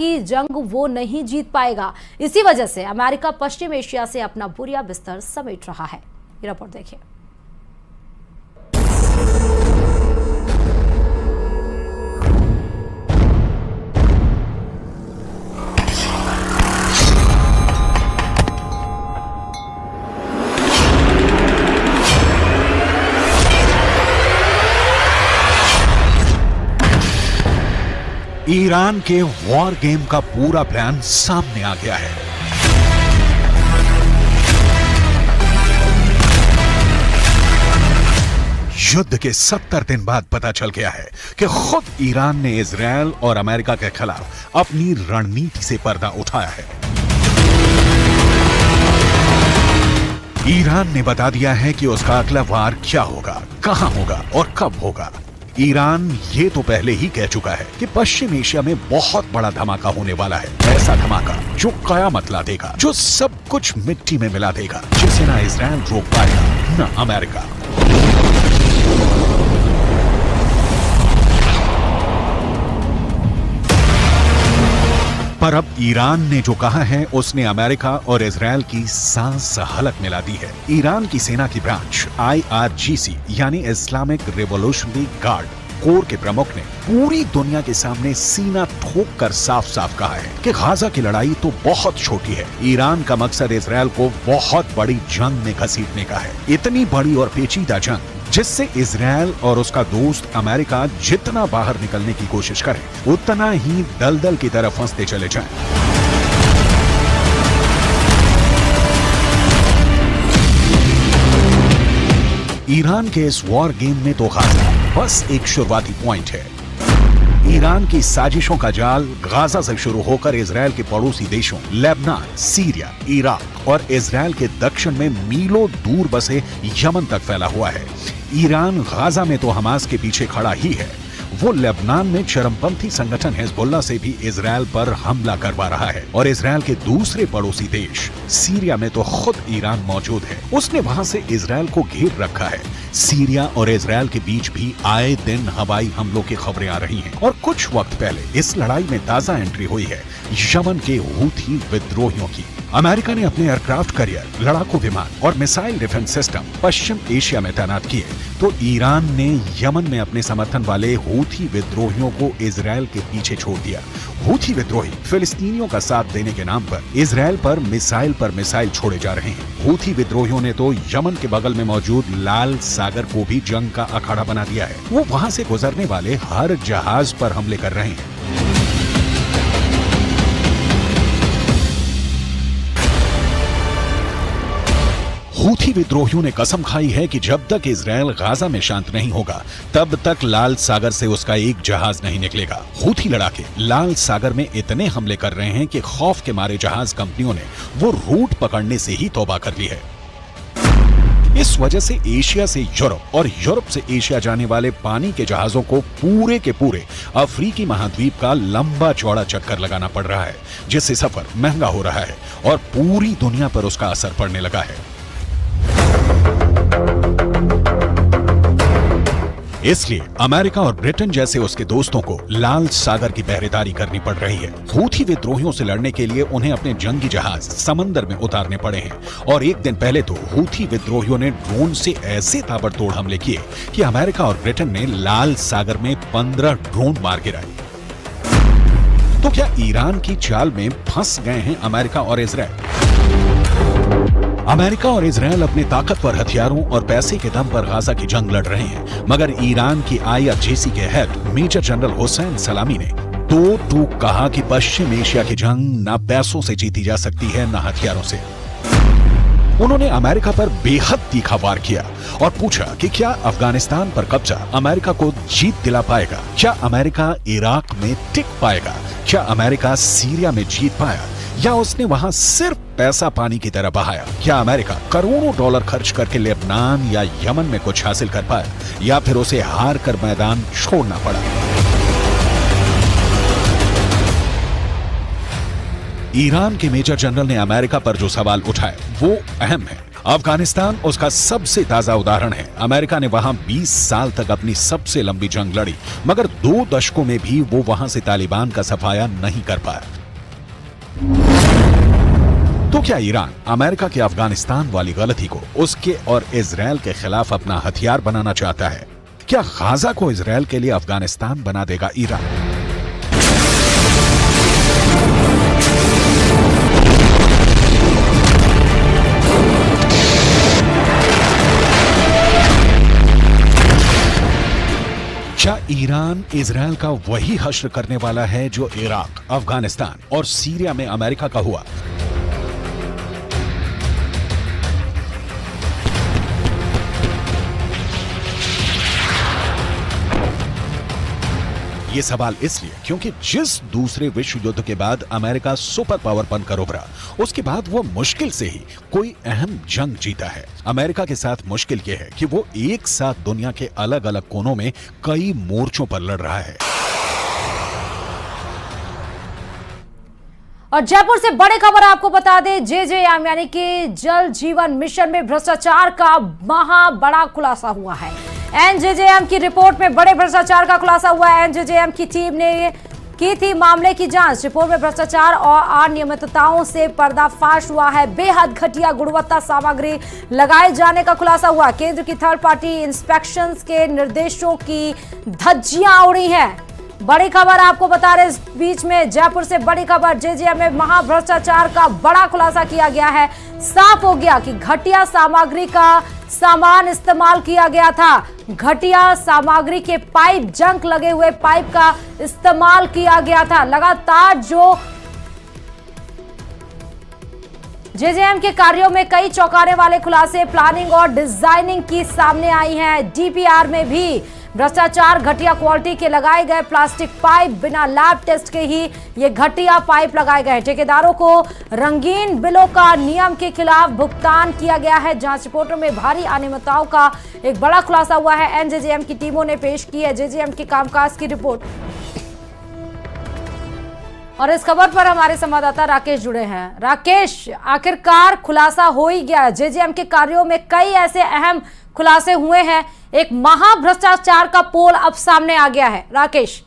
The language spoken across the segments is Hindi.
की जंग वो नहीं जीत पाएगा। इसी वजह से अमेरिका पश्चिम एशिया से अपना बोरिया बिस्तर समेट रहा है। ये रिपोर्ट देखिए। ईरान के वॉर गेम का पूरा प्लान सामने आ गया है। युद्ध के 70 दिन बाद पता चल गया है कि खुद ईरान ने इजरायल और अमेरिका के खिलाफ अपनी रणनीति से पर्दा उठाया है। ईरान ने बता दिया है कि उसका अगला वार क्या होगा, कहां होगा और कब होगा। ईरान ये तो पहले ही कह चुका है कि पश्चिम एशिया में बहुत बड़ा धमाका होने वाला है। ऐसा धमाका जो कयामत ला देगा, जो सब कुछ मिट्टी में मिला देगा, जिसे ना इजरायल रोक पाएगा ना अमेरिका। पर अब ईरान ने जो कहा है उसने अमेरिका और इजरायल की सांस हलक मिला दी है। ईरान की सेना की ब्रांच IRGC यानी इस्लामिक रिवॉल्यूशनरी गार्ड कोर के प्रमुख ने पूरी दुनिया के सामने सीना ठोक कर साफ साफ कहा है कि गाजा की लड़ाई तो बहुत छोटी है। ईरान का मकसद इजरायल को बहुत बड़ी जंग में घसीटने का है। इतनी बड़ी और पेचीदा जंग जिससे इजरायल और उसका दोस्त अमेरिका जितना बाहर निकलने की कोशिश करें उतना ही दलदल की तरफ फंसते चले जाएं। ईरान के इस वॉर गेम में तो गाजा बस एक शुरुआती पॉइंट है। ईरान की साजिशों का जाल गाजा से शुरू होकर इजरायल के पड़ोसी देशों लेबनान, सीरिया, इराक और इजरायल के दक्षिण में मीलों दूर बसे यमन तक फैला हुआ है। ईरान गाजा में तो हमास के पीछे खड़ा ही है। वो लेबनान में चरमपंथी संगठन हिजबुल्लाह से भी इजरायल पर हमला करवा रहा है और इजरायल के दूसरे पड़ोसी देश सीरिया में तो खुद ईरान मौजूद है। उसने वहां से इजरायल को घेर रखा है। सीरिया और इजरायल के बीच भी आए दिन हवाई हमलों की खबरें आ रही हैं और कुछ वक्त पहले इस लड़ाई में ताजा एंट्री हुई है यमन के हूथी विद्रोहियों की। अमेरिका ने अपने एयरक्राफ्ट कैरियर, लड़ाकू विमान और मिसाइल डिफेंस सिस्टम पश्चिम एशिया में तैनात किए तो ईरान ने यमन में अपने समर्थन वाले हूथी विद्रोहियों को इजरायल के पीछे छोड़ दिया। हूथी विद्रोही फिलिस्तीनियों का साथ देने के नाम पर इजरायल पर मिसाइल छोड़े जा रहे हैं। हूथी विद्रोहियों ने तो यमन के बगल में मौजूद लाल सागर को भी जंग का अखाड़ा बना दिया है। वो वहां से गुजरने वाले हर जहाज पर हमले कर रहे हैं। हूथी विद्रोहियों ने कसम खाई है कि जब तक इजरायल गाजा में शांत नहीं होगा तब तक लाल सागर से उसका एक जहाज नहीं निकलेगा। हूथी लड़ाके लाल सागर में इतने हमले कर रहे हैं कि खौफ के मारे जहाज कंपनियों ने वो रूट पकड़ने से ही तौबा कर ली है। इस वजह से एशिया से यूरोप और यूरोप से एशिया जाने वाले पानी के जहाजों को पूरे के पूरे अफ्रीकी महाद्वीप का लंबा चौड़ा चक्कर लगाना पड़ रहा है, जिससे सफर महंगा हो रहा है और पूरी दुनिया पर उसका असर पड़ने लगा है। इसलिए अमेरिका और ब्रिटेन जैसे उसके दोस्तों को लाल सागर की पहरेदारी करनी पड़ रही है। हूथी विद्रोहियों से लड़ने के लिए उन्हें अपने जंगी जहाज समंदर में उतारने पड़े हैं और एक दिन पहले तो हूथी विद्रोहियों ने ड्रोन से ऐसे ताबड़तोड़ हमले किए कि अमेरिका और ब्रिटेन ने लाल सागर में 15 ड्रोन मार गिराए। तो क्या ईरान की चाल में फंस गए हैं अमेरिका और इजरायल? अमेरिका और इजरायल अपने ताकतवर हथियारों और पैसे के दम पर गाजा की जंग लड़ रहे हैं, मगर ईरान की IRGC के हेड मेजर जनरल हुसैन सलामी ने दो टूक कहा कि पश्चिम एशिया की जंग न पैसों से जीती जा सकती है न हथियारों से। उन्होंने अमेरिका पर बेहद तीखा वार किया और पूछा कि क्या अफगानिस्तान पर कब्जा अमेरिका को जीत दिला पाएगा? क्या अमेरिका इराक में टिक पाएगा? क्या अमेरिका सीरिया में जीत पाया या उसने वहां सिर्फ पैसा पानी की तरह बहाया? क्या अमेरिका करोड़ों डॉलर खर्च करके लेबनान या यमन में कुछ हासिल कर पाया या फिर उसे हार कर मैदान छोड़ना पड़ा? ईरान के मेजर जनरल ने अमेरिका पर जो सवाल उठाए वो अहम है अफगानिस्तान उसका सबसे ताजा उदाहरण है। अमेरिका ने वहां 20 साल तक अपनी सबसे लंबी जंग लड़ी, मगर 2 दशकों में भी वो वहां से तालिबान का सफाया नहीं कर पाया। तो क्या ईरान अमेरिका के अफगानिस्तान वाली गलती को उसके और इजरायल के खिलाफ अपना हथियार बनाना चाहता है? क्या गाजा को इजरायल के लिए अफगानिस्तान बना देगा ईरान? क्या ईरान इजरायल का वही हश्र करने वाला है जो इराक, अफगानिस्तान और सीरिया में अमेरिका का हुआ? ये सवाल इसलिए क्योंकि जिस दूसरे विश्व युद्ध के बाद अमेरिका सुपर पावर बनकर उभरा, उसके बाद वो मुश्किल से ही कोई अहम जंग जीता है। अमेरिका के साथ मुश्किल ये है कि वो एक साथ दुनिया के अलग अलग कोनों में कई मोर्चों पर लड़ रहा है। और जयपुर से बड़ी खबर आपको बता दें, जेजेएम यानी कि जल जीवन मिशन में भ्रष्टाचार का महा बड़ा खुलासा हुआ है। एनजेजेएम की रिपोर्ट में बड़े भ्रष्टाचार का खुलासा हुआ है। एनजेजेएम की टीम ने की थी मामले की जांच। रिपोर्ट में भ्रष्टाचार और अनियमितताओं से पर्दाफाश हुआ है। बेहद घटिया गुणवत्ता सामग्री लगाए जाने का खुलासा हुआ। केंद्र की थर्ड पार्टी इंस्पेक्शंस के निर्देशों की धज्जियां उड़ी हैं। बड़ी खबर आपको बता रहे, इस बीच में जयपुर से बड़ी खबर, जेजेएम में महाभ्रष्टाचार का बड़ा खुलासा किया गया है। साफ हो गया कि घटिया सामग्री का सामान इस्तेमाल किया गया था। घटिया सामग्री के पाइप, जंक लगे हुए पाइप का इस्तेमाल किया गया था। लगातार जो जेजेएम के कार्यों में कई चौंकाने वाले खुलासे प्लानिंग और डिजाइनिंग की सामने आई हैं। डीपीआर में भी भ्रष्टाचार, घटिया क्वालिटी के लगाए गए प्लास्टिक पाइप, बिना लैब टेस्ट के ही ये घटिया पाइप लगाए गए। ठेकेदारों को रंगीन बिलों का नियम के खिलाफ भुगतान किया गया है। जांच रिपोर्टों में भारी अनियमितताओं का एक बड़ा खुलासा हुआ है। एनजेजेएम की टीमों ने पेश की है जेजेएम के कामकाज की रिपोर्ट। और इस खबर पर हमारे संवाददाता राकेश जुड़े हैं। राकेश, आखिरकार खुलासा हो ही गया। जेजेएम के कार्यों में कई ऐसे अहम खुलासे हुए हैं। एक महाभ्रष्टाचार का पोल अब सामने आ गया है। राकेश,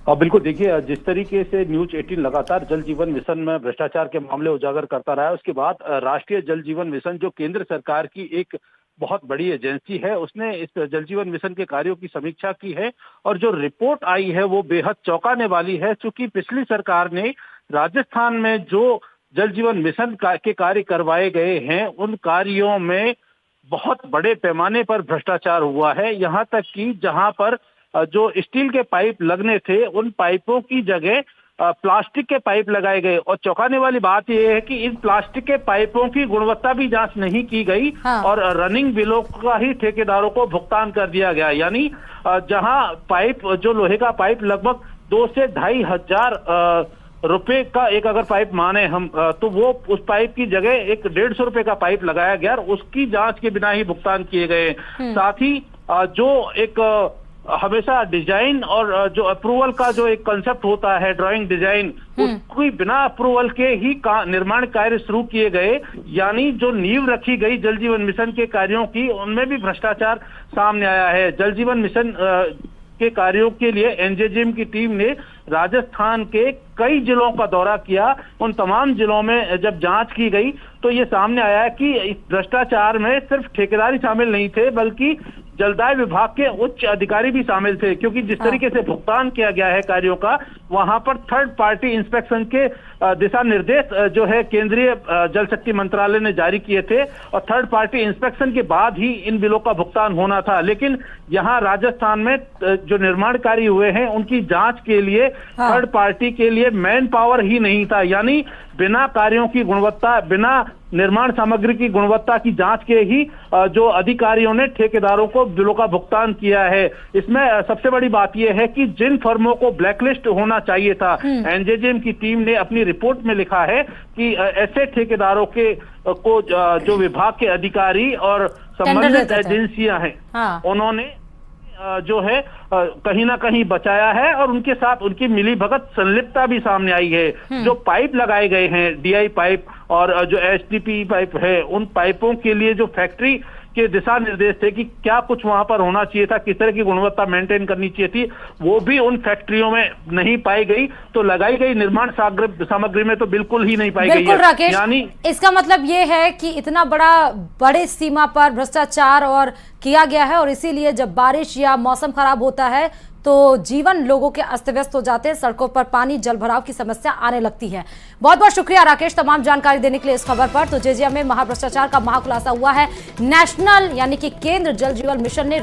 बिल्कुल, देखिए जिस तरीके से न्यूज 18 लगातार जल जीवन मिशन में भ्रष्टाचार के मामले उजागर करता रहा है, उसके बाद राष्ट्रीय जल जीवन मिशन जो केंद्र सरकार की एक बहुत बड़ी एजेंसी है, उसने इस जल जीवन मिशन के कार्यों की समीक्षा की है और जो रिपोर्ट आई है वो बेहद चौंकाने वाली है। क्योंकि पिछली सरकार ने राजस्थान में जो जल जीवन मिशन के कार्य करवाए गए हैं, उन कार्यों में बहुत बड़े पैमाने पर भ्रष्टाचार हुआ है। यहाँ तक कि जहाँ पर जो स्टील के पाइप लगने थे, उन पाइपों की जगह प्लास्टिक के पाइप लगाए गए। और चौंकाने वाली बात यह है कि इन प्लास्टिक के पाइपों की गुणवत्ता भी जांच नहीं की गई। हाँ। और रनिंग बिलों का ही ठेकेदारों को भुगतान कर दिया गया। यानी जहां पाइप, जो लोहे का पाइप लगभग 2 से 2.5 हजार रुपए का एक अगर पाइप माने हम, तो वो उस पाइप की जगह एक 150 रुपए का पाइप लगाया गया और उसकी जांच के बिना ही भुगतान किए गए। साथ ही जो एक हमेशा डिजाइन और जो अप्रूवल का जो एक कंसेप्ट होता है, ड्राइंग डिजाइन, उसकी बिना अप्रूवल के ही निर्माण कार्य शुरू किए गए। यानी जो नींव रखी गई जल जीवन मिशन के कार्यों की, उनमें भी भ्रष्टाचार सामने आया है। जल जीवन मिशन के कार्यों के लिए एनजेजेएम की टीम ने राजस्थान के कई जिलों का दौरा किया। उन तमाम जिलों में जब जांच की गई तो ये सामने आया कि इस भ्रष्टाचार में सिर्फ ठेकेदार ही शामिल नहीं थे, बल्कि जलदाय विभाग के उच्च अधिकारी भी शामिल थे। क्योंकि जिस तरीके से भुगतान किया गया है कार्यों का, वहां पर थर्ड पार्टी इंस्पेक्शन के दिशा निर्देश जो है केंद्रीय जल शक्ति मंत्रालय ने जारी किए थे और थर्ड पार्टी इंस्पेक्शन के बाद ही इन बिलों का भुगतान होना था। लेकिन यहाँ राजस्थान में जो निर्माण कार्य हुए हैं, उनकी जांच के लिए थर्ड पार्टी के लिए मैन पावर ही नहीं था। यानी बिना कार्यों की गुणवत्ता, बिना निर्माण सामग्री की गुणवत्ता की जांच के ही जो अधिकारियों ने ठेकेदारों को बिलों का भुगतान किया है। इसमें सबसे बड़ी बात यह है कि जिन फर्मों को ब्लैकलिस्ट होना चाहिए था, एनजेजेएम की टीम ने अपनी रिपोर्ट में लिखा है कि ऐसे ठेकेदारों के को जो विभाग के अधिकारी और संबंधित एजेंसियां हैं, उन्होंने जो है कहीं ना कहीं बचाया है और उनके साथ उनकी मिलीभगत संलिप्तता भी सामने आई है। जो पाइप लगाए गए हैं, डीआई पाइप और जो एचडीपी पाइप है, उन पाइपों के लिए जो फैक्ट्री के दिशा निर्देश थे कि क्या कुछ वहां पर होना चाहिए था, किस तरह की गुणवत्ता मेंटेन करनी चाहिए थी, वो भी उन फैक्ट्रियों में नहीं पाई गई। तो लगाई गई निर्माण सामग्री में तो बिल्कुल ही नहीं पाई गई है। राकेश, यानी इसका मतलब ये है कि इतना बड़े सीमा पर भ्रष्टाचार और किया गया है और इसीलिए जब बारिश या मौसम खराब होता है तो जीवन लोगों के अस्त व्यस्त हो जाते हैं, सड़कों पर पानी जलभराव की समस्या आने लगती है। बहुत बहुत शुक्रिया राकेश तमाम जानकारी देने के लिए इस खबर पर। तो जेजेएम में महाभ्रष्टाचार का महाखुलासा हुआ है। नेशनल यानी कि केंद्र जल जीवन मिशन ने